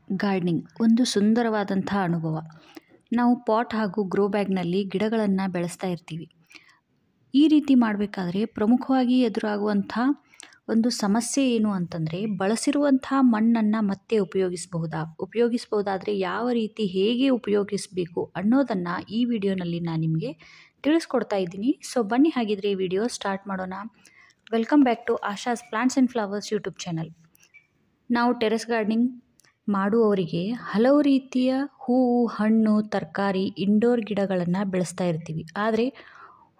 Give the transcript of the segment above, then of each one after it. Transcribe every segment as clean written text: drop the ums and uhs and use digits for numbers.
Gardening ಒಂದು ಸುಂದರವಾದಂಥ ಅನುಭವ. ನಾವು ಪಾಟ್ ಹಾಗೂ ಗ್ರೋ ಬ್ಯಾಗ್ನಲ್ಲಿ ಗಿಡಗಳನ್ನು ಬೆಳೆಸ್ತಾ ಇರ್ತೀವಿ. ಈ ರೀತಿ ಮಾಡಬೇಕಾದ್ರೆ ಪ್ರಮುಖವಾಗಿ ಎದುರಾಗುವಂಥ ಒಂದು ಸಮಸ್ಯೆ ಏನು ಅಂತಂದರೆ, ಬಳಸಿರುವಂಥ ಮಣ್ಣನ್ನು ಮತ್ತೆ ಉಪಯೋಗಿಸಬಹುದಾದರೆ ಯಾವ ರೀತಿ ಹೇಗೆ ಉಪಯೋಗಿಸಬೇಕು ಅನ್ನೋದನ್ನು ಈ ವಿಡಿಯೋನಲ್ಲಿ ನಾನು ನಿಮಗೆ ತಿಳಿಸ್ಕೊಡ್ತಾ ಇದ್ದೀನಿ. ಸೊ ಬನ್ನಿ ಹಾಗಿದ್ರೆ ಈ ವಿಡಿಯೋ ಸ್ಟಾರ್ಟ್ ಮಾಡೋಣ. Welcome back to Asha's plants and flowers YouTube channel. ನಾವು ಟೆರೆಸ್ ಗಾರ್ಡನಿಂಗ್ ಮಾಡುವವರಿಗೆ ಹಲವು ರೀತಿಯ ಹೂವು, ಹಣ್ಣು, ತರಕಾರಿ, ಇಂಡೋರ್ ಗಿಡಗಳನ್ನು ಬೆಳೆಸ್ತಾ ಇರ್ತೀವಿ. ಆದರೆ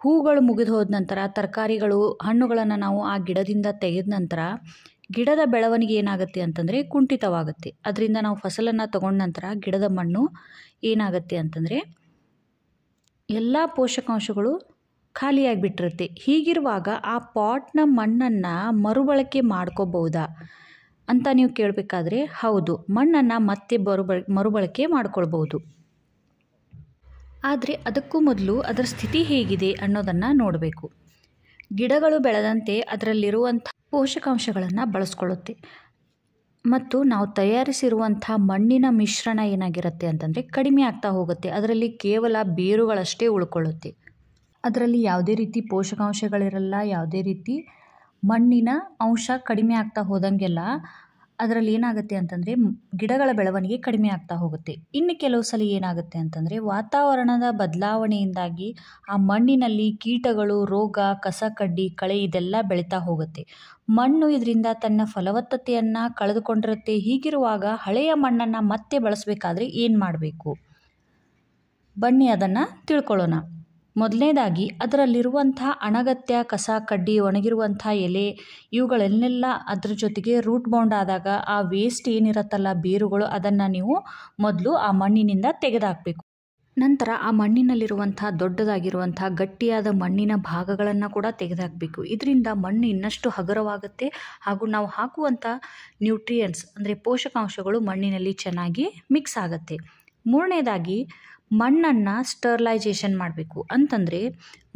ಹೂಗಳು ಮುಗಿದು ಹೋದ ನಂತರ, ತರಕಾರಿಗಳು, ಹಣ್ಣುಗಳನ್ನು ನಾವು ಆ ಗಿಡದಿಂದ ತೆಗೆದ ನಂತರ ಗಿಡದ ಬೆಳವಣಿಗೆ ಏನಾಗುತ್ತೆ ಅಂತಂದರೆ ಕುಂಠಿತವಾಗುತ್ತೆ. ಅದರಿಂದ ನಾವು ಫಸಲನ್ನು ತಗೊಂಡ ನಂತರ ಗಿಡದ ಮಣ್ಣು ಏನಾಗುತ್ತೆ ಅಂತಂದರೆ ಎಲ್ಲ ಪೋಷಕಾಂಶಗಳು ಖಾಲಿಯಾಗಿಬಿಟ್ಟಿರುತ್ತೆ. ಹೀಗಿರುವಾಗ ಆ ಪಾಟ್ನ ಮಣ್ಣನ್ನು ಮರುಬಳಕೆ ಮಾಡ್ಕೋಬಹುದಾ ಅಂತ ನೀವು ಕೇಳಬೇಕಾದ್ರೆ, ಹೌದು, ಮಣ್ಣನ್ನು ಮತ್ತೆ ಮರುಬಳಕೆ ಮಾಡ್ಕೊಳ್ಬೋದು. ಆದರೆ ಅದಕ್ಕೂ ಮೊದಲು ಅದರ ಸ್ಥಿತಿ ಹೇಗಿದೆ ಅನ್ನೋದನ್ನು ನೋಡಬೇಕು. ಗಿಡಗಳು ಬೆಳೆದಂತೆ ಅದರಲ್ಲಿರುವಂಥ ಪೋಷಕಾಂಶಗಳನ್ನು ಬಳಸ್ಕೊಳ್ಳುತ್ತೆ ಮತ್ತು ನಾವು ತಯಾರಿಸಿರುವಂಥ ಮಣ್ಣಿನ ಮಿಶ್ರಣ ಏನಾಗಿರುತ್ತೆ ಅಂತಂದರೆ ಕಡಿಮೆ ಆಗ್ತಾ ಹೋಗುತ್ತೆ. ಅದರಲ್ಲಿ ಕೇವಲ ಬೇರುಗಳಷ್ಟೇ ಉಳ್ಕೊಳ್ಳುತ್ತೆ. ಅದರಲ್ಲಿ ಯಾವುದೇ ರೀತಿ ಪೋಷಕಾಂಶಗಳಿರಲ್ಲ. ಯಾವುದೇ ರೀತಿ ಮಣ್ಣಿನ ಅಂಶ ಕಡಿಮೆ ಆಗ್ತಾ ಹೋದಂಗೆಲ್ಲ ಅದರಲ್ಲಿ ಏನಾಗುತ್ತೆ ಅಂತಂದರೆ ಗಿಡಗಳ ಬೆಳವಣಿಗೆ ಕಡಿಮೆ ಆಗ್ತಾ ಹೋಗುತ್ತೆ. ಇನ್ನು ಕೆಲವು ಸಲ ಏನಾಗುತ್ತೆ ಅಂತಂದರೆ ವಾತಾವರಣದ ಬದಲಾವಣೆಯಿಂದಾಗಿ ಆ ಮಣ್ಣಿನಲ್ಲಿ ಕೀಟಗಳು, ರೋಗ, ಕಸ ಕಡ್ಡಿ, ಕಳೆ ಇದೆಲ್ಲ ಬೆಳೀತಾ ಹೋಗುತ್ತೆ. ಮಣ್ಣು ಇದರಿಂದ ತನ್ನ ಫಲವತ್ತತೆಯನ್ನು ಕಳೆದುಕೊಂಡಿರುತ್ತೆ. ಹೀಗಿರುವಾಗ ಹಳೆಯ ಮಣ್ಣನ್ನು ಮತ್ತೆ ಬಳಸಬೇಕಾದ್ರೆ ಏನು ಮಾಡಬೇಕು? ಬನ್ನಿ ಅದನ್ನು ತಿಳ್ಕೊಳ್ಳೋಣ. ಮೊದಲನೇದಾಗಿ ಅದರಲ್ಲಿರುವಂಥ ಅನಗತ್ಯ ಕಸ ಕಡ್ಡಿ, ಒಣಗಿರುವಂಥ ಎಲೆ, ಇವುಗಳನ್ನೆಲ್ಲ ಅದ್ರ ಜೊತೆಗೆ ರೂಟ್ ಬೌಂಡ್ ಆದಾಗ ಆ ವೇಸ್ಟ್ ಏನಿರುತ್ತಲ್ಲ, ಬೇರುಗಳು, ಅದನ್ನು ನೀವು ಮೊದಲು ಆ ಮಣ್ಣಿನಿಂದ ತೆಗೆದುಹಾಕಬೇಕು. ನಂತರ ಆ ಮಣ್ಣಿನಲ್ಲಿರುವಂಥ ದೊಡ್ಡದಾಗಿರುವಂಥ ಗಟ್ಟಿಯಾದ ಮಣ್ಣಿನ ಭಾಗಗಳನ್ನು ಕೂಡ ತೆಗೆದುಹಾಕಬೇಕು. ಇದರಿಂದ ಮಣ್ಣು ಇನ್ನಷ್ಟು ಹಗುರವಾಗುತ್ತೆ ಹಾಗೂ ನಾವು ಹಾಕುವಂಥ ನ್ಯೂಟ್ರಿಯೆಂಟ್ಸ್ ಅಂದರೆ ಪೋಷಕಾಂಶಗಳು ಮಣ್ಣಿನಲ್ಲಿ ಚೆನ್ನಾಗಿ ಮಿಕ್ಸ್ ಆಗುತ್ತೆ. ಮೂರನೇದಾಗಿ ಮಣ್ಣನ್ನು ಸ್ಟರ್ಲೈಜೇಷನ್ ಮಾಡಬೇಕು. ಅಂತಂದರೆ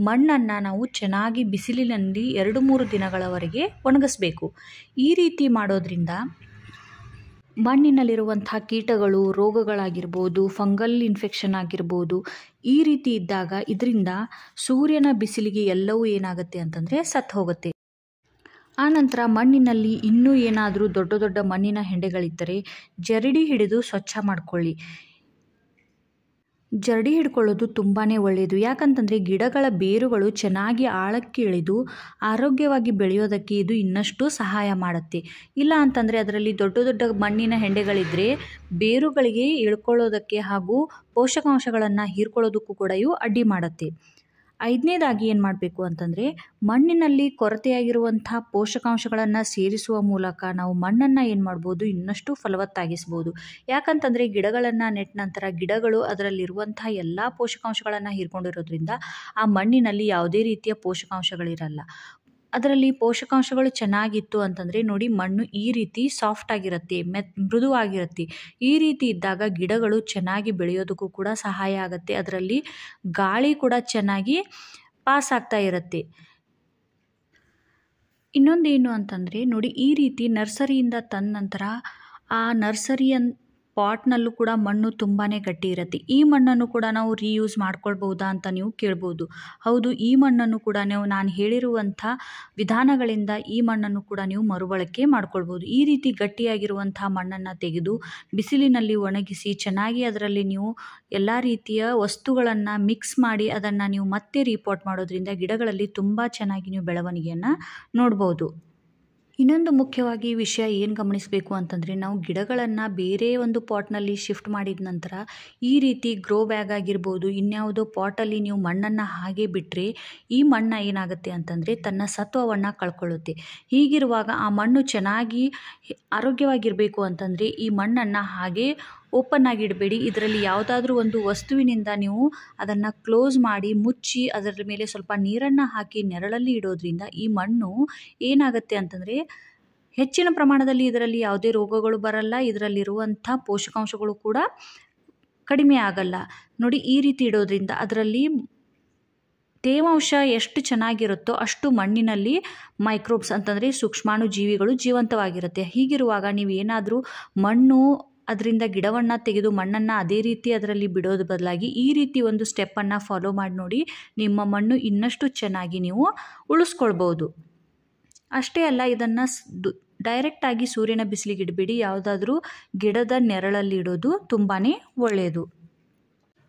ಮಣ್ಣನ್ನು ನಾವು ಚೆನ್ನಾಗಿ ಬಿಸಿಲಿನಲ್ಲಿ 2-3 ದಿನಗಳವರೆಗೆ ಒಣಗಿಸ್ಬೇಕು. ಈ ರೀತಿ ಮಾಡೋದ್ರಿಂದ ಮಣ್ಣಿನಲ್ಲಿರುವಂಥ ಕೀಟಗಳು, ರೋಗಗಳಾಗಿರ್ಬೋದು, ಫಂಗಲ್ ಇನ್ಫೆಕ್ಷನ್ ಆಗಿರ್ಬೋದು, ಈ ರೀತಿ ಇದ್ದಾಗ ಇದರಿಂದ ಸೂರ್ಯನ ಬಿಸಿಲಿಗೆ ಎಲ್ಲವೂ ಏನಾಗುತ್ತೆ ಅಂತಂದರೆ ಸತ್ತು ಹೋಗುತ್ತೆ. ಆನಂತರ ಮಣ್ಣಿನಲ್ಲಿ ಇನ್ನೂ ಏನಾದರೂ ದೊಡ್ಡ ದೊಡ್ಡ ಮಣ್ಣಿನ ಹೆಂಡೆಗಳಿದ್ದರೆ ಜರಡಿ ಹಿಡಿದು ಸ್ವಚ್ಛ ಮಾಡಿಕೊಳ್ಳಿ. ಜರಡಿ ಹಿಡ್ಕೊಳ್ಳೋದು ತುಂಬಾ ಒಳ್ಳೆಯದು. ಯಾಕಂತಂದರೆ ಗಿಡಗಳ ಬೇರುಗಳು ಚೆನ್ನಾಗಿ ಆಳಕ್ಕೆ ಇಳಿದು ಆರೋಗ್ಯವಾಗಿ ಬೆಳೆಯೋದಕ್ಕೆ ಇದು ಇನ್ನಷ್ಟು ಸಹಾಯ ಮಾಡುತ್ತೆ. ಇಲ್ಲ ಅಂತಂದರೆ ಅದರಲ್ಲಿ ದೊಡ್ಡ ದೊಡ್ಡ ಮಣ್ಣಿನ ಹೆಂಡೆಗಳಿದ್ದರೆ ಬೇರುಗಳಿಗೆ ಇಳ್ಕೊಳ್ಳೋದಕ್ಕೆ ಹಾಗೂ ಪೋಷಕಾಂಶಗಳನ್ನು ಹೀರ್ಕೊಳ್ಳೋದಕ್ಕೂ ಕೂಡ ಇವು ಅಡ್ಡಿ ಮಾಡುತ್ತೆ. ಐದನೇದಾಗಿ ಏನು ಮಾಡಬೇಕು ಅಂತಂದರೆ ಮಣ್ಣಿನಲ್ಲಿ ಕೊರತೆಯಾಗಿರುವಂಥ ಪೋಷಕಾಂಶಗಳನ್ನು ಸೇರಿಸುವ ಮೂಲಕ ನಾವು ಮಣ್ಣನ್ನು ಏನು ಮಾಡ್ಬೋದು, ಇನ್ನಷ್ಟು ಫಲವತ್ತಾಗಿಸ್ಬೋದು. ಯಾಕಂತಂದರೆ ಗಿಡಗಳನ್ನು ನೆಟ್ಟ ನಂತರ ಗಿಡಗಳು ಅದರಲ್ಲಿರುವಂಥ ಎಲ್ಲ ಪೋಷಕಾಂಶಗಳನ್ನು ಹೀರ್ಕೊಂಡಿರೋದ್ರಿಂದ ಆ ಮಣ್ಣಿನಲ್ಲಿ ಯಾವುದೇ ರೀತಿಯ ಪೋಷಕಾಂಶಗಳಿರಲ್ಲ. ಅದರಲ್ಲಿ ಪೋಷಕಾಂಶಗಳು ಚೆನ್ನಾಗಿತ್ತು ಅಂತಂದರೆ ನೋಡಿ, ಮಣ್ಣು ಈ ರೀತಿ ಸಾಫ್ಟ್ ಆಗಿರುತ್ತೆ, ಮೃದುವಾಗಿರುತ್ತೆ. ಈ ರೀತಿ ಇದ್ದಾಗ ಗಿಡಗಳು ಚೆನ್ನಾಗಿ ಬೆಳೆಯೋದಕ್ಕೂ ಕೂಡ ಸಹಾಯ ಆಗುತ್ತೆ. ಅದರಲ್ಲಿ ಗಾಳಿ ಕೂಡ ಚೆನ್ನಾಗಿ ಪಾಸ್ ಆಗ್ತಾ ಇರುತ್ತೆ. ಇನ್ನೊಂದೇನು ಅಂತಂದರೆ ನೋಡಿ, ಈ ರೀತಿ ನರ್ಸರಿಯಿಂದ ತಂದ ನಂತರ ಆ ನರ್ಸರಿಯ ಪಾಟ್ನಲ್ಲೂ ಕೂಡ ಮಣ್ಣು ತುಂಬಾ ಗಟ್ಟಿ ಇರುತ್ತೆ. ಈ ಮಣ್ಣನ್ನು ಕೂಡ ನಾವು ರೀಯೂಸ್ ಮಾಡ್ಕೊಳ್ಬಹುದಾ ಅಂತ ನೀವು ಕೇಳ್ಬೋದು. ಹೌದು, ಈ ಮಣ್ಣನ್ನು ಕೂಡ ನಾನು ಹೇಳಿರುವಂಥ ವಿಧಾನಗಳಿಂದ ಈ ಮಣ್ಣನ್ನು ಕೂಡ ನೀವು ಮರುಬಳಕೆ ಮಾಡ್ಕೊಳ್ಬೋದು. ಈ ರೀತಿ ಗಟ್ಟಿಯಾಗಿರುವಂಥ ಮಣ್ಣನ್ನು ತೆಗೆದು ಬಿಸಿಲಿನಲ್ಲಿ ಒಣಗಿಸಿ ಚೆನ್ನಾಗಿ ಅದರಲ್ಲಿ ನೀವು ಎಲ್ಲ ರೀತಿಯ ವಸ್ತುಗಳನ್ನು ಮಿಕ್ಸ್ ಮಾಡಿ ಅದನ್ನು ನೀವು ಮತ್ತೆ ರೀಪಾಟ್ ಮಾಡೋದ್ರಿಂದ ಗಿಡಗಳಲ್ಲಿ ತುಂಬ ಚೆನ್ನಾಗಿ ನೀವು ಬೆಳವಣಿಗೆಯನ್ನು ನೋಡ್ಬೋದು. ಇನ್ನೊಂದು ಮುಖ್ಯವಾಗಿ ವಿಷಯ ಏನು ಗಮನಿಸಬೇಕು ಅಂತಂದರೆ, ನಾವು ಗಿಡಗಳನ್ನು ಬೇರೆ ಒಂದು ಪಾಟ್ನಲ್ಲಿ ಶಿಫ್ಟ್ ಮಾಡಿದ ನಂತರ ಈ ರೀತಿ ಗ್ರೋ ಬ್ಯಾಗ್ ಆಗಿರ್ಬೋದು, ಇನ್ಯಾವುದೋ ಪಾಟಲ್ಲಿ ನೀವು ಮಣ್ಣನ್ನು ಹಾಗೆ ಬಿಟ್ಟರೆ ಈ ಮಣ್ಣು ಏನಾಗುತ್ತೆ ಅಂತಂದರೆ ತನ್ನ ಸತ್ವವನ್ನು ಕಳ್ಕೊಳ್ಳುತ್ತೆ. ಹೀಗಿರುವಾಗ ಆ ಮಣ್ಣು ಚೆನ್ನಾಗಿ ಆರೋಗ್ಯವಾಗಿರಬೇಕು ಅಂತಂದರೆ ಈ ಮಣ್ಣನ್ನು ಹಾಗೆ ಓಪನ್ ಆಗಿ ಇಡಬೇಡಿ. ಇದರಲ್ಲಿ ಯಾವುದಾದ್ರೂ ಒಂದು ವಸ್ತುವಿನಿಂದ ನೀವು ಅದನ್ನು ಕ್ಲೋಸ್ ಮಾಡಿ ಮುಚ್ಚಿ ಅದರ ಮೇಲೆ ಸ್ವಲ್ಪ ನೀರನ್ನು ಹಾಕಿ ನೆರಳಲ್ಲಿ ಇಡೋದ್ರಿಂದ ಈ ಮಣ್ಣು ಏನಾಗುತ್ತೆ ಅಂತಂದರೆ ಹೆಚ್ಚಿನ ಪ್ರಮಾಣದಲ್ಲಿ ಇದರಲ್ಲಿ ಯಾವುದೇ ರೋಗಗಳು ಬರಲ್ಲ. ಇದರಲ್ಲಿರುವಂಥ ಪೋಷಕಾಂಶಗಳು ಕೂಡ ಕಡಿಮೆ ಆಗಲ್ಲ. ನೋಡಿ, ಈ ರೀತಿ ಇಡೋದ್ರಿಂದ ಅದರಲ್ಲಿ ತೇವಾಂಶ ಎಷ್ಟು ಚೆನ್ನಾಗಿರುತ್ತೋ ಅಷ್ಟು ಮಣ್ಣಿನಲ್ಲಿ ಮೈಕ್ರೋಬ್ಸ್ ಅಂತಂದರೆ ಸೂಕ್ಷ್ಮಾಣು ಜೀವಿಗಳು ಜೀವಂತವಾಗಿರುತ್ತೆ. ಹೀಗಿರುವಾಗ ನೀವು ಏನಾದರೂ ಮಣ್ಣು ಅದರಿಂದ ಗಿಡವನ್ನು ತೆಗೆದು ಮಣ್ಣನ್ನು ಅದೇ ರೀತಿ ಅದರಲ್ಲಿ ಬಿಡೋದು ಬದಲಾಗಿ ಈ ರೀತಿ ಒಂದು ಸ್ಟೆಪ್ಪನ್ನು ಫಾಲೋ ಮಾಡಿ ನೋಡಿ, ನಿಮ್ಮ ಮಣ್ಣು ಇನ್ನಷ್ಟು ಚೆನ್ನಾಗಿ ನೀವು ಉಳಿಸ್ಕೊಳ್ಬೋದು. ಅಷ್ಟೇ ಅಲ್ಲ, ಇದನ್ನು ಡೈರೆಕ್ಟಾಗಿ ಸೂರ್ಯನ ಬಿಸಿಲಿಗೆ ಇಡಬೇಡಿ, ಯಾವುದಾದ್ರೂ ಗಿಡದ ನೆರಳಲ್ಲಿ ಇಡೋದು ತುಂಬಾ ಒಳ್ಳೆಯದು.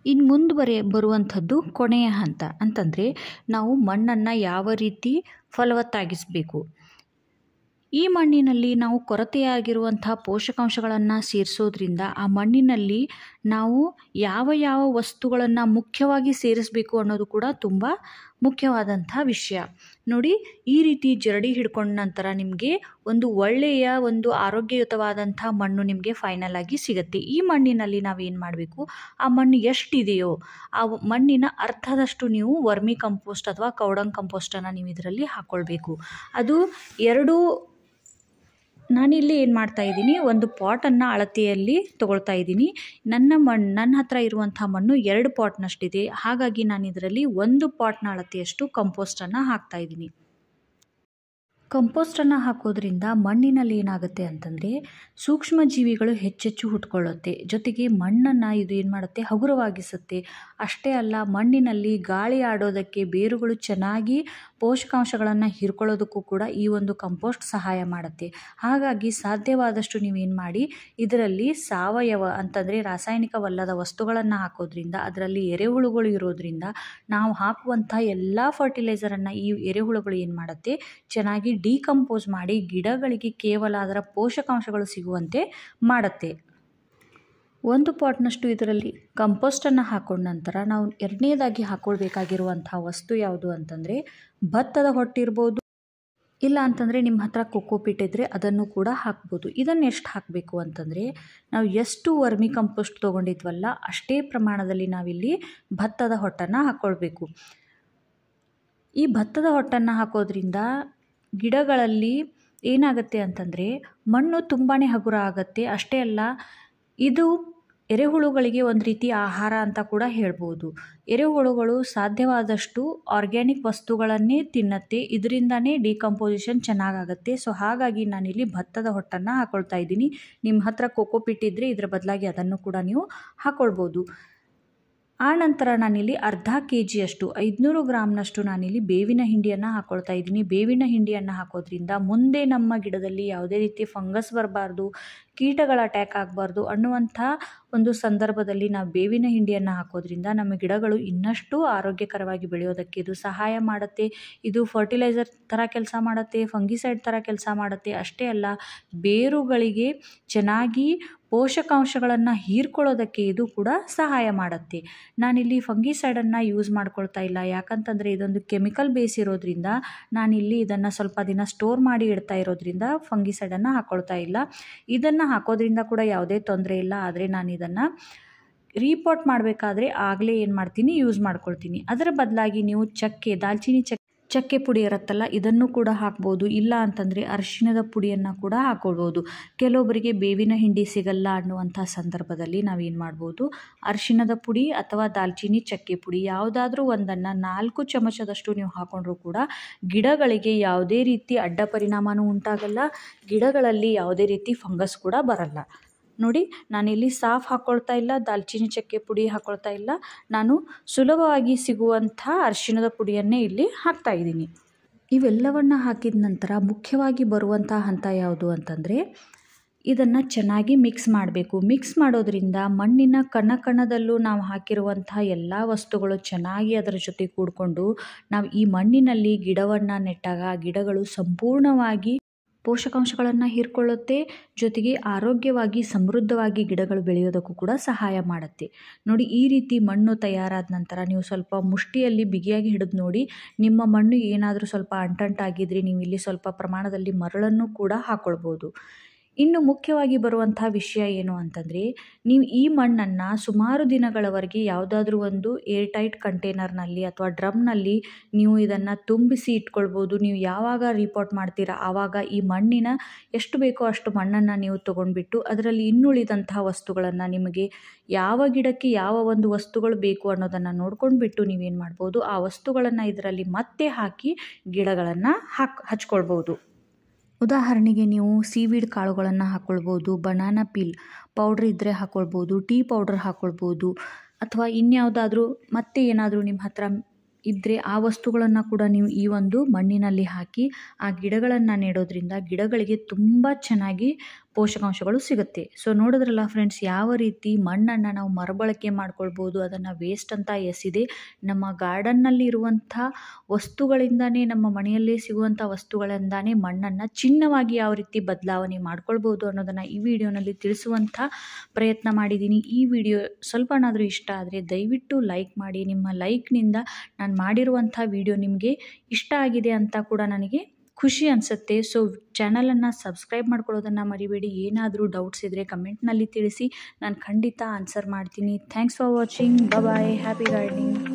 ಇನ್ನು ಮುಂದೆ ಬರುವಂಥದ್ದು ಕೊನೆಯ ಹಂತ ಅಂತಂದರೆ, ನಾವು ಮಣ್ಣನ್ನು ಯಾವ ರೀತಿ ಫಲವತ್ತಾಗಿಸಬೇಕು. ಈ ಮಣ್ಣಿನಲ್ಲಿ ನಾವು ಕೊರತೆಯಾಗಿರುವಂಥ ಪೋಷಕಾಂಶಗಳನ್ನು ಸೇರಿಸೋದ್ರಿಂದ ಆ ಮಣ್ಣಿನಲ್ಲಿ ನಾವು ಯಾವ ಯಾವ ವಸ್ತುಗಳನ್ನು ಮುಖ್ಯವಾಗಿ ಸೇರಿಸಬೇಕು ಅನ್ನೋದು ಕೂಡ ತುಂಬ ಮುಖ್ಯವಾದಂಥ ವಿಷಯ. ನೋಡಿ, ಈ ರೀತಿ ಜರಡಿ ಹಿಡ್ಕೊಂಡ ನಂತರ ನಿಮಗೆ ಒಂದು ಒಳ್ಳೆಯ ಒಂದು ಆರೋಗ್ಯಯುತವಾದಂಥ ಮಣ್ಣು ನಿಮಗೆ ಫೈನಲ್ ಆಗಿ ಸಿಗುತ್ತೆ. ಈ ಮಣ್ಣಿನಲ್ಲಿ ನಾವೇನು ಮಾಡಬೇಕು, ಆ ಮಣ್ಣು ಎಷ್ಟಿದೆಯೋ ಆ ಮಣ್ಣಿನ ಅರ್ಧದಷ್ಟು ನೀವು ವರ್ಮಿ ಕಂಪೋಸ್ಟ್ ಅಥವಾ ಕೌಡಂಗ್ ಕಂಪೋಸ್ಟನ್ನು ನೀವು ಇದರಲ್ಲಿ ಹಾಕ್ಕೊಳ್ಬೇಕು. ಅದು ನಾನಿಲ್ಲಿ ಏನು ಮಾಡ್ತಾ ಇದ್ದೀನಿ, ಒಂದು ಪಾಟನ್ನು ಅಳತೆಯಲ್ಲಿ ತೊಗೊಳ್ತಾ ಇದ್ದೀನಿ. ನನ್ನ ಹತ್ರ ಇರುವಂಥ ಮಣ್ಣು 2 ಪಾಟ್ನಷ್ಟಿದೆ. ಹಾಗಾಗಿ ನಾನು ಇದರಲ್ಲಿ 1 ಪಾಟ್ನ ಅಳತೆಯಷ್ಟು ಕಂಪೋಸ್ಟನ್ನು ಹಾಕ್ತಾ ಇದ್ದೀನಿ. ಕಂಪೋಸ್ಟನ್ನು ಹಾಕೋದ್ರಿಂದ ಮಣ್ಣಿನಲ್ಲಿ ಏನಾಗುತ್ತೆ ಅಂತಂದರೆ, ಸೂಕ್ಷ್ಮ ಜೀವಿಗಳು ಹೆಚ್ಚೆಚ್ಚು ಹುಟ್ಕೊಳ್ಳುತ್ತೆ. ಜೊತೆಗೆ ಮಣ್ಣನ್ನು ಇದು ಏನು ಮಾಡುತ್ತೆ, ಹಗುರವಾಗಿಸುತ್ತೆ. ಅಷ್ಟೇ ಅಲ್ಲ, ಮಣ್ಣಿನಲ್ಲಿ ಗಾಳಿ ಆಡೋದಕ್ಕೆ, ಬೇರುಗಳು ಚೆನ್ನಾಗಿ ಪೋಷಕಾಂಶಗಳನ್ನು ಹೀರ್ಕೊಳ್ಳೋದಕ್ಕೂ ಕೂಡ ಈ ಒಂದು ಕಂಪೋಸ್ಟ್ ಸಹಾಯ ಮಾಡುತ್ತೆ. ಹಾಗಾಗಿ ಸಾಧ್ಯವಾದಷ್ಟು ನೀವೇನು ಮಾಡಿ, ಇದರಲ್ಲಿ ಸಾವಯವ ಅಂತಂದರೆ ರಾಸಾಯನಿಕವಲ್ಲದ ವಸ್ತುಗಳನ್ನು ಹಾಕೋದ್ರಿಂದ, ಅದರಲ್ಲಿ ಎರೆಹುಳುಗಳು ಇರೋದ್ರಿಂದ ನಾವು ಹಾಕುವಂಥ ಎಲ್ಲ ಫರ್ಟಿಲೈಸರನ್ನು ಈ ಎರೆಹುಳುಗಳು ಏನು ಮಾಡುತ್ತೆ, ಚೆನ್ನಾಗಿ ಡಿಕಂಪೋಸ್ ಮಾಡಿ ಗಿಡಗಳಿಗೆ ಕೇವಲ ಅದರ ಪೋಷಕಾಂಶಗಳು ಸಿಗುವಂತೆ ಮಾಡುತ್ತೆ. 1 ಪಾಟ್ನಷ್ಟು ಇದರಲ್ಲಿ ಕಂಪೋಸ್ಟನ್ನು ಹಾಕೊಂಡ ನಂತರ ನಾವು ಎರಡನೇದಾಗಿ ಹಾಕ್ಕೊಳ್ಬೇಕಾಗಿರುವಂಥ ವಸ್ತು ಯಾವುದು ಅಂತಂದರೆ, ಭತ್ತದ ಹೊಟ್ಟಿರ್ಬೋದು, ಇಲ್ಲ ಅಂತಂದರೆ ನಿಮ್ಮ ಹತ್ರ ಕೊಕೋಪಿಟ್ ಇದ್ದರೆ ಅದನ್ನು ಕೂಡ ಹಾಕ್ಬೋದು. ಇದನ್ನು ಎಷ್ಟು ಹಾಕಬೇಕು ಅಂತಂದರೆ, ನಾವು ಎಷ್ಟು ವರ್ಮಿ ಕಂಪೋಸ್ಟ್ ತೊಗೊಂಡಿದ್ವಲ್ಲ ಅಷ್ಟೇ ಪ್ರಮಾಣದಲ್ಲಿ ನಾವಿಲ್ಲಿ ಭತ್ತದ ಹೊಟ್ಟನ್ನು ಹಾಕ್ಕೊಳ್ಬೇಕು. ಈ ಭತ್ತದ ಹೊಟ್ಟನ್ನು ಹಾಕೋದ್ರಿಂದ ಗಿಡಗಳಲ್ಲಿ ಏನಾಗುತ್ತೆ ಅಂತಂದರೆ, ಮಣ್ಣು ತುಂಬಾ ಹಗುರ ಆಗುತ್ತೆ. ಅಷ್ಟೇ ಅಲ್ಲ, ಇದು ಎರೆಹುಳುಗಳಿಗೆ ಒಂದು ರೀತಿ ಆಹಾರ ಅಂತ ಕೂಡ ಹೇಳ್ಬೋದು. ಎರೆಹುಳುಗಳು ಸಾಧ್ಯವಾದಷ್ಟು ಆರ್ಗ್ಯಾನಿಕ್ ವಸ್ತುಗಳನ್ನೇ ತಿನ್ನತ್ತೆ, ಇದರಿಂದನೇ ಡಿಕಂಪೋಸಿಷನ್ ಚೆನ್ನಾಗಾಗುತ್ತೆ. ಸೊ ಹಾಗಾಗಿ ನಾನಿಲ್ಲಿ ಭತ್ತದ ಹೊಟ್ಟನ್ನು ಹಾಕ್ಕೊಳ್ತಾ ಇದ್ದೀನಿ. ನಿಮ್ಮ ಹತ್ರ ಕೊಕೋಪಿಟ್ ಇದ್ದರೆ ಇದರ ಬದಲಾಗಿ ಅದನ್ನು ಕೂಡ ನೀವು ಹಾಕ್ಕೊಳ್ಬೋದು. ಆನಂತರ ನಾನಿಲ್ಲಿ ಅರ್ಧ kg 500 ಗ್ರಾಮ್ನಷ್ಟು ನಾನಿಲ್ಲಿ ಬೇವಿನ ಹಿಂಡಿಯನ್ನು ಹಾಕ್ಕೊಳ್ತಾ ಇದ್ದೀನಿ. ಬೇವಿನ ಹಿಂಡಿಯನ್ನು ಹಾಕೋದ್ರಿಂದ ಮುಂದೆ ನಮ್ಮ ಗಿಡದಲ್ಲಿ ಯಾವುದೇ ರೀತಿ ಫಂಗಸ್ ಬರಬಾರ್ದು, ಕೀಟಗಳ ಅಟ್ಯಾಕ್ ಆಗಬಾರ್ದು ಅನ್ನುವಂಥ ಒಂದು ಸಂದರ್ಭದಲ್ಲಿ ನಾವು ಬೇವಿನ ಹಿಂಡಿಯನ್ನು ಹಾಕೋದ್ರಿಂದ ನಮ್ಮ ಗಿಡಗಳು ಇನ್ನಷ್ಟು ಆರೋಗ್ಯಕರವಾಗಿ ಬೆಳೆಯೋದಕ್ಕೆ ಇದು ಸಹಾಯ ಮಾಡುತ್ತೆ. ಇದು ಫರ್ಟಿಲೈಸರ್ ಥರ ಕೆಲಸ ಮಾಡುತ್ತೆ, ಫಂಗಿಸೈಡ್ ಥರ ಕೆಲಸ ಮಾಡುತ್ತೆ. ಅಷ್ಟೇ ಅಲ್ಲ, ಬೇರುಗಳಿಗೆ ಚೆನ್ನಾಗಿ ಪೋಷಕಾಂಶಗಳನ್ನು ಹೀರ್ಕೊಳ್ಳೋದಕ್ಕೆ ಇದು ಕೂಡ ಸಹಾಯ ಮಾಡುತ್ತೆ. ನಾನಿಲ್ಲಿ ಫಂಗಿಸೈಡನ್ನು ಯೂಸ್ ಮಾಡ್ಕೊಳ್ತಾ ಇಲ್ಲ, ಯಾಕಂತಂದರೆ ಇದೊಂದು ಕೆಮಿಕಲ್ ಬೇಸ್ ಇರೋದ್ರಿಂದ ನಾನಿಲ್ಲಿ ಇದನ್ನು ಸ್ವಲ್ಪ ದಿನ ಸ್ಟೋರ್ ಮಾಡಿ ಇಡ್ತಾ ಇರೋದ್ರಿಂದ ಫಂಗಿಸೈಡನ್ನು ಹಾಕ್ಕೊಳ್ತಾ ಇಲ್ಲ. ಇದನ್ನು ಹಾಕೋದ್ರಿಂದ ಕೂಡ ಯಾವುದೇ ತೊಂದರೆ ಇಲ್ಲ. ಆದರೆ ನಾನು ಇದನ್ನು ರೀಪಾಟ್ ಮಾಡಬೇಕಾದ್ರೆ ಆಗಲೇ ಏನು ಮಾಡ್ತೀನಿ, ಯೂಸ್ ಮಾಡ್ಕೊಳ್ತೀನಿ. ಅದರ ಬದಲಾಗಿ ನೀವು ದಾಲ್ಚಿನ್ನಿ ಚಕ್ಕೆ ಪುಡಿ ಇರುತ್ತಲ್ಲ, ಇದನ್ನು ಕೂಡ ಹಾಕ್ಬೋದು. ಇಲ್ಲ ಅಂತಂದರೆ ಅರಿಶಿಣದ ಪುಡಿಯನ್ನು ಕೂಡ ಹಾಕ್ಕೊಳ್ಬೋದು. ಕೆಲವೊಬ್ಬರಿಗೆ ಬೇವಿನ ಹಿಂಡಿ ಸಿಗಲ್ಲ ಅನ್ನುವಂಥ ಸಂದರ್ಭದಲ್ಲಿ ನಾವೇನು ಮಾಡ್ಬೋದು, ಅರಿಶಿಣದ ಪುಡಿ ಅಥವಾ ದಾಲ್ಚಿನ್ನಿ ಚಕ್ಕೆ ಪುಡಿ ಯಾವುದಾದ್ರೂ ಒಂದನ್ನು 4 ಚಮಚದಷ್ಟು ನೀವು ಹಾಕ್ಕೊಂಡ್ರೂ ಕೂಡ ಗಿಡಗಳಿಗೆ ಯಾವುದೇ ರೀತಿ ಅಡ್ಡ ಪರಿಣಾಮನೂ ಉಂಟಾಗಲ್ಲ, ಗಿಡಗಳಲ್ಲಿ ಯಾವುದೇ ರೀತಿ ಫಂಗಸ್ ಕೂಡ ಬರಲ್ಲ. ನೋಡಿ, ನಾನಿಲ್ಲಿ ಸಾಫ್ ಹಾಕ್ಕೊಳ್ತಾ ಇಲ್ಲ, ದಾಲ್ಚಿನ್ನಿ ಚಕ್ಕೆ ಪುಡಿ ಹಾಕ್ಕೊಳ್ತಾ ಇಲ್ಲ, ನಾನು ಸುಲಭವಾಗಿ ಸಿಗುವಂಥ ಅರಿಶಿಣದ ಪುಡಿಯನ್ನೇ ಇಲ್ಲಿ ಹಾಕ್ತಾ ಇದ್ದೀನಿ. ಇವೆಲ್ಲವನ್ನು ಹಾಕಿದ ನಂತರ ಮುಖ್ಯವಾಗಿ ಬರುವಂಥ ಹಂತ ಯಾವುದು ಅಂತಂದರೆ, ಇದನ್ನು ಚೆನ್ನಾಗಿ ಮಿಕ್ಸ್ ಮಾಡಬೇಕು. ಮಿಕ್ಸ್ ಮಾಡೋದ್ರಿಂದ ಮಣ್ಣಿನ ಕಣದಲ್ಲೂ ನಾವು ಹಾಕಿರುವಂಥ ಎಲ್ಲ ವಸ್ತುಗಳು ಚೆನ್ನಾಗಿ ಅದರ ಜೊತೆ ಕೂಡಿಕೊಂಡು ನಾವು ಈ ಮಣ್ಣಿನಲ್ಲಿ ಗಿಡವನ್ನು ನೆಟ್ಟಾಗ ಗಿಡಗಳು ಸಂಪೂರ್ಣವಾಗಿ ಪೋಷಕಾಂಶಗಳನ್ನು ಹೀರ್ಕೊಳ್ಳುತ್ತೆ. ಜೊತೆಗೆ ಆರೋಗ್ಯವಾಗಿ ಸಮೃದ್ಧವಾಗಿ ಗಿಡಗಳು ಬೆಳೆಯೋದಕ್ಕೂ ಕೂಡ ಸಹಾಯ ಮಾಡುತ್ತೆ. ನೋಡಿ, ಈ ರೀತಿ ಮಣ್ಣು ತಯಾರಾದ ನಂತರ ನೀವು ಸ್ವಲ್ಪ ಮುಷ್ಟಿಯಲ್ಲಿ ಬಿಗಿಯಾಗಿ ಹಿಡಿದು ನೋಡಿ, ನಿಮ್ಮ ಮಣ್ಣು ಏನಾದರೂ ಸ್ವಲ್ಪ ಅಂಟಂಟಾಗಿದ್ದರೆ ನೀವು ಇಲ್ಲಿ ಸ್ವಲ್ಪ ಪ್ರಮಾಣದಲ್ಲಿ ಮರಳನ್ನು ಕೂಡ ಹಾಕ್ಕೊಳ್ಬೋದು. ಇನ್ನು ಮುಖ್ಯವಾಗಿ ಬರುವಂಥ ವಿಷಯ ಏನು ಅಂತಂದರೆ, ನೀವು ಈ ಮಣ್ಣನ್ನು ಸುಮಾರು ದಿನಗಳವರೆಗೆ ಯಾವುದಾದ್ರೂ ಒಂದು ಏರ್ ಟೈಟ್ ಕಂಟೈನರ್ನಲ್ಲಿ ಅಥವಾ ಡ್ರಮ್ನಲ್ಲಿ ನೀವು ಇದನ್ನು ತುಂಬಿಸಿ ಇಟ್ಕೊಳ್ಬೋದು. ನೀವು ಯಾವಾಗ ರೀಪಾಟ್ ಮಾಡ್ತೀರಾ ಆವಾಗ ಈ ಮಣ್ಣಿನ ಎಷ್ಟು ಬೇಕೋ ಅಷ್ಟು ಮಣ್ಣನ್ನು ನೀವು ತೊಗೊಂಡ್ಬಿಟ್ಟು ಅದರಲ್ಲಿ ಇನ್ನುಳಿದಂಥ ವಸ್ತುಗಳನ್ನು, ನಿಮಗೆ ಯಾವ ಗಿಡಕ್ಕೆ ಯಾವ ಒಂದು ವಸ್ತುಗಳು ಬೇಕು ಅನ್ನೋದನ್ನು ನೋಡ್ಕೊಂಡ್ಬಿಟ್ಟು ನೀವೇನು ಮಾಡ್ಬೋದು, ಆ ವಸ್ತುಗಳನ್ನು ಇದರಲ್ಲಿ ಮತ್ತೆ ಹಾಕಿ ಗಿಡಗಳನ್ನು ಹಚ್ಕೊಳ್ಬೋದು. ಉದಾಹರಣೆಗೆ ನೀವು ಸೀವೀಡ್ ಕಾಳುಗಳನ್ನು ಹಾಕ್ಕೊಳ್ಬೋದು, ಬನಾನಾ ಪೀಲ್ ಪೌಡ್ರ್ ಇದ್ದರೆ ಹಾಕ್ಕೊಳ್ಬೋದು, ಟೀ ಪೌಡ್ರ್ ಹಾಕ್ಕೊಳ್ಬೋದು, ಅಥವಾ ಇನ್ಯಾವುದಾದ್ರೂ ಮತ್ತೆ ಏನಾದರೂ ನಿಮ್ಮ ಹತ್ರ ಇದ್ದರೆ ಆ ವಸ್ತುಗಳನ್ನು ಕೂಡ ನೀವು ಈ ಒಂದು ಮಣ್ಣಿನಲ್ಲಿ ಹಾಕಿ ಆ ಗಿಡಗಳನ್ನು ನೆಡೋದ್ರಿಂದ ಗಿಡಗಳಿಗೆ ತುಂಬ ಚೆನ್ನಾಗಿ ಪೋಷಕಾಂಶಗಳು ಸಿಗುತ್ತೆ. ಸೊ ನೋಡಿದ್ರಲ್ಲ ಫ್ರೆಂಡ್ಸ್, ಯಾವ ರೀತಿ ಮಣ್ಣನ್ನು ನಾವು ಮರುಬಳಕೆ ಮಾಡ್ಕೊಳ್ಬೋದು, ಅದನ್ನು ವೇಸ್ಟ್ ಅಂತ ಎಸೆದೆ ನಮ್ಮ ಗಾರ್ಡನ್ನಲ್ಲಿ ಇರುವಂಥ ವಸ್ತುಗಳಿಂದನೇ, ನಮ್ಮ ಮನೆಯಲ್ಲೇ ಸಿಗುವಂಥ ವಸ್ತುಗಳಿಂದಾನೇ ಮಣ್ಣನ್ನು ಚಿನ್ನವಾಗಿ ಯಾವ ರೀತಿ ಬದಲಾವಣೆ ಮಾಡ್ಕೊಳ್ಬೋದು ಅನ್ನೋದನ್ನು ಈ ವಿಡಿಯೋನಲ್ಲಿ ತಿಳಿಸುವಂಥ ಪ್ರಯತ್ನ ಮಾಡಿದ್ದೀನಿ. ಈ ವಿಡಿಯೋ ಸ್ವಲ್ಪನಾದರೂ ಇಷ್ಟ ಆದರೆ ದಯವಿಟ್ಟು ಲೈಕ್ ಮಾಡಿ. ನಿಮ್ಮ ಲೈಕ್ನಿಂದ ನಾನು ಮಾಡಿರುವಂಥ ವಿಡಿಯೋ ನಿಮಗೆ ಇಷ್ಟ ಆಗಿದೆ ಅಂತ ಕೂಡ ನನಗೆ ಖುಷಿ ಅನಿಸುತ್ತೆ. ಸೊ ಚಾನಲನ್ನು ಸಬ್ಸ್ಕ್ರೈಬ್ ಮಾಡ್ಕೊಳ್ಳೋದನ್ನು ಮರಿಬೇಡಿ. ಏನಾದರೂ ಡೌಟ್ಸ್ ಇದ್ದರೆ ಕಮೆಂಟ್ನಲ್ಲಿ ತಿಳಿಸಿ, ನಾನು ಖಂಡಿತ ಆನ್ಸರ್ ಮಾಡ್ತೀನಿ. Thanks for watching. Bye. Happy gardening.